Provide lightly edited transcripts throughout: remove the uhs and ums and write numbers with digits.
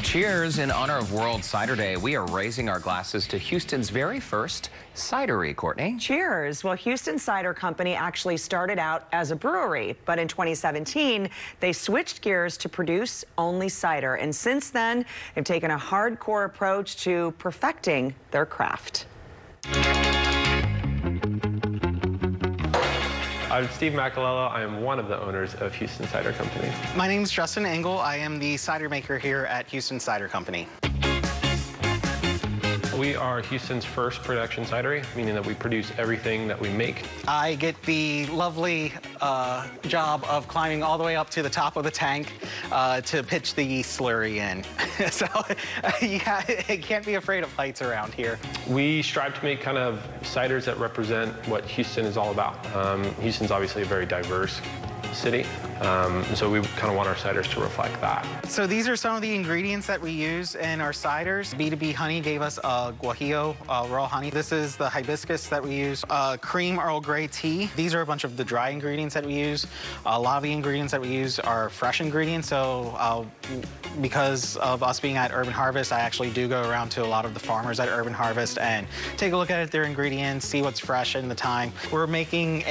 Well, cheers. In honor of World Cider Day, we are raising our glasses to Houston's very first cidery, Courtney. Cheers. Well, Houston Cider Company actually started out as a brewery, but in 2017, they switched gears to produce only cider. And since then, they've taken a hardcore approach to perfecting their craft. I'm Steve Macalello. I am one of the owners of Houston Cider Company. My name is Justin Engle. I am the cider maker here at Houston Cider Company. We are Houston's first production cidery, meaning that we produce everything that we make. I get the lovely job of climbing all the way up to the top of the tank to pitch the yeast slurry in. So you can't be afraid of heights around here. We strive to make kind of ciders that represent what Houston is all about. Houston's obviously a very diverse city, so we kind of want our ciders to reflect that. So these are some of the ingredients that we use in our ciders. B2B Honey gave us Guajillo raw honey. This is the hibiscus that we use. Cream Earl Grey tea. These are a bunch of the dry ingredients that we use. A lot of the ingredients that we use are fresh ingredients, so because of us being at Urban Harvest, I actually do go around to a lot of the farmers at Urban Harvest and take a look at their ingredients, see what's fresh in the time. We're making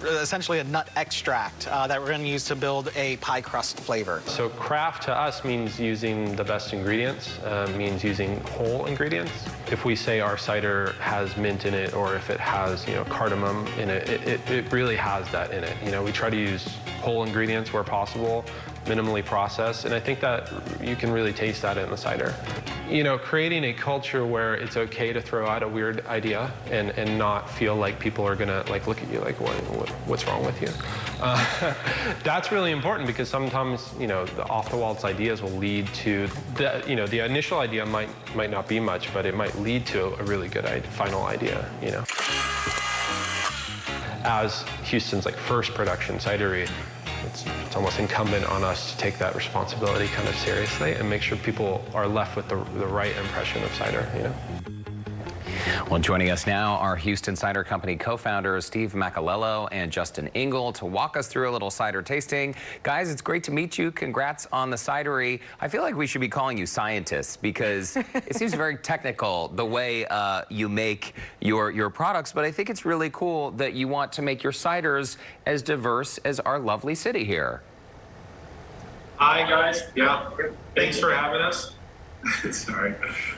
essentially a nut extract that we're going to use to build a pie crust flavor. So craft to us means using the best ingredients, means using whole ingredients. If we say our cider has mint in it, or if it has, cardamom in it, it really has that in it. We try to use whole ingredients where possible, minimally processed, and I think that you can really taste that in the cider. Creating a culture where it's okay to throw out a weird idea and not feel like people are gonna look at you like, what's wrong with you? That's really important, because sometimes, the off-the-walls ideas will lead to, the initial idea might not be much, but it might lead to a really good final idea, As Houston's first production cidery, it's almost incumbent on us to take that responsibility kind of seriously and make sure people are left with the right impression of cider, Well, joining us now are Houston Cider Company co-founders Steve Macalello and Justin Engle to walk us through a little cider tasting. Guys, it's great to meet you. Congrats on the cidery. I feel like we should be calling you scientists, because it seems very technical the way you make your products, but I think it's really cool that you want to make your ciders as diverse as our lovely city here. Hi, guys. Yeah, thanks for having us. Sorry.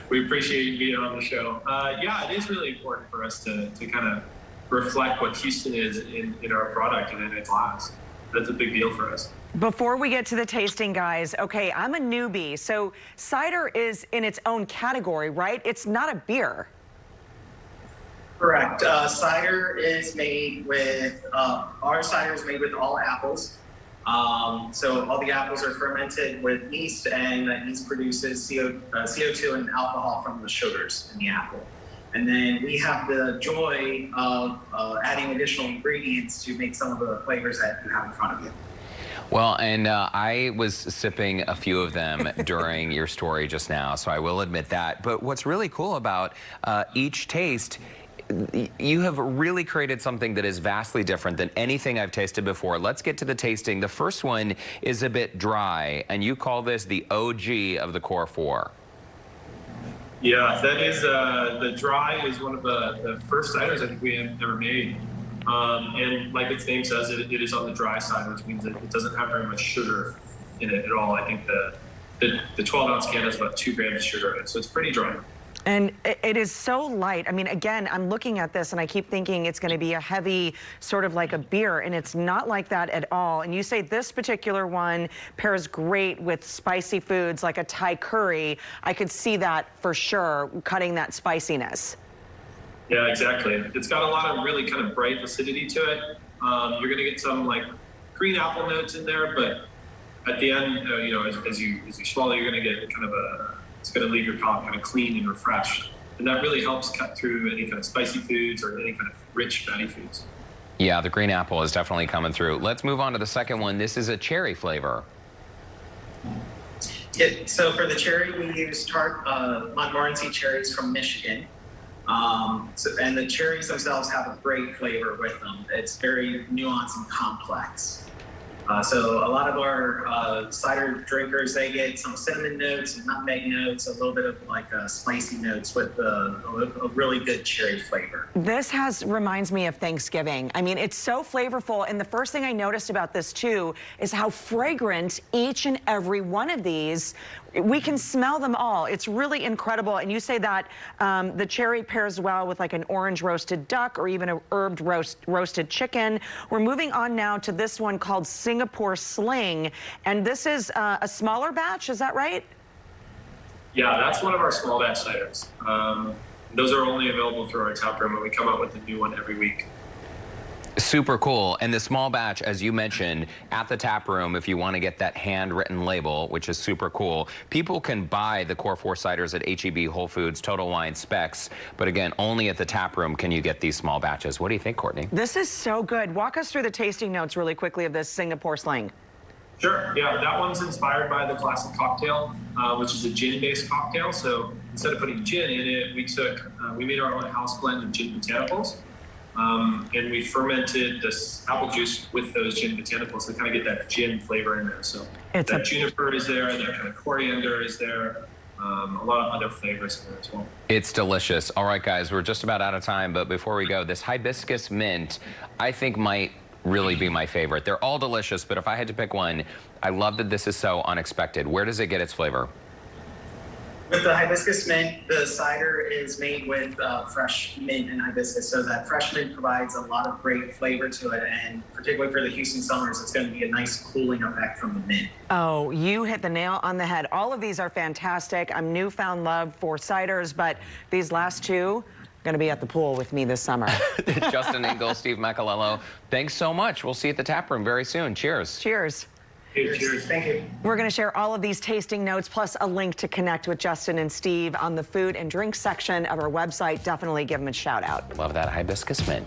We appreciate you being on the show. Yeah, it is really important for us to kind of reflect what Houston is in our product and in its glass. That's a big deal for us. Before we get to the tasting, guys, okay, I'm a newbie, so cider is in its own category, right? It's not a beer. Correct. Cider is made with, our cider is made with all apples. So all the apples are fermented with yeast, and that yeast produces CO2 and alcohol from the sugars in the apple. And then we have the joy of adding additional ingredients to make some of the flavors that you have in front of you. Well, and I was sipping a few of them during your story just now, so I will admit that. But what's really cool about each taste, you have really created something that is vastly different than anything I've tasted before. Let's get to the tasting. The first one is a bit dry, and you call this the OG of the Core 4. Yeah, that is, the dry is one of the first ciders I think we have ever made. And like its name says, it is on the dry side, which means that it doesn't have very much sugar in it at all. I think the 12-ounce can has about 2 grams of sugar in it, so it's pretty dry. And it is so light. I mean, again, I'm looking at this and I keep thinking it's going to be a heavy, sort of like a beer, and it's not like that at all. And you say this particular one pairs great with spicy foods like a Thai curry. I could see that for sure, cutting that spiciness. Yeah, exactly. It's got a lot of really kind of bright acidity to it. You're going to get some green apple notes in there, but at the end, as you swallow, you're going to get kind of it's going to leave your palate kind of clean and refreshed. And that really helps cut through any kind of spicy foods or any kind of rich fatty foods. Yeah, the green apple is definitely coming through. Let's move on to the second one. This is a cherry flavor. Yeah, so for the cherry, we use tart Montmorency cherries from Michigan. And the cherries themselves have a great flavor with them. It's very nuanced and complex. So a lot of our cider drinkers, they get some cinnamon notes and nutmeg notes, a little bit of like spicy notes with a really good cherry flavor. This reminds me of Thanksgiving. I mean, it's so flavorful. And the first thing I noticed about this too is how fragrant each and every one of these. We can smell them all. It's really incredible. And you say that the cherry pairs well with like an orange roasted duck or even a herbed roasted chicken. We're moving on now to this one called Singapore Sling. And this is a smaller batch, is that right? Yeah, that's one of our small batch ciders. Those are only available through our tap room, and we come out with a new one every week. Super cool. And the small batch, as you mentioned, at the tap room, if you want to get that handwritten label, which is super cool, people can buy the Core 4 ciders at H-E-B, Whole Foods, Total Wine, Specs. But again, only at the tap room can you get these small batches. What do you think, Courtney? This is so good. Walk us through the tasting notes really quickly of this Singapore Sling. Sure. Yeah, that one's inspired by the classic cocktail, which is a gin-based cocktail. So instead of putting gin in it, we made our own house blend of gin botanicals. And we fermented this apple juice with those gin botanicals to kind of get that gin flavor in there. So that juniper is there, that kind of coriander is there, a lot of other flavors in there as well. It's delicious. All right, guys, we're just about out of time, but before we go, this Hibiscus Mint, I think might really be my favorite. They're all delicious, but if I had to pick one, I love that this is so unexpected. Where does it get its flavor? With the Hibiscus Mint, the cider is made with fresh mint and hibiscus, so that fresh mint provides a lot of great flavor to it, and particularly for the Houston summers, it's going to be a nice cooling effect from the mint. Oh, you hit the nail on the head. All of these are fantastic. I'm newfound love for ciders, but these last two are going to be at the pool with me this summer. Justin Engle, Steve Macalello, thanks so much. We'll see you at the tap room very soon. Cheers. Cheers. Cheers. Thank you. We're going to share all of these tasting notes plus a link to connect with Justin and Steve on the food and drink section of our website. Definitely give them a shout out. Love that Hibiscus Mint.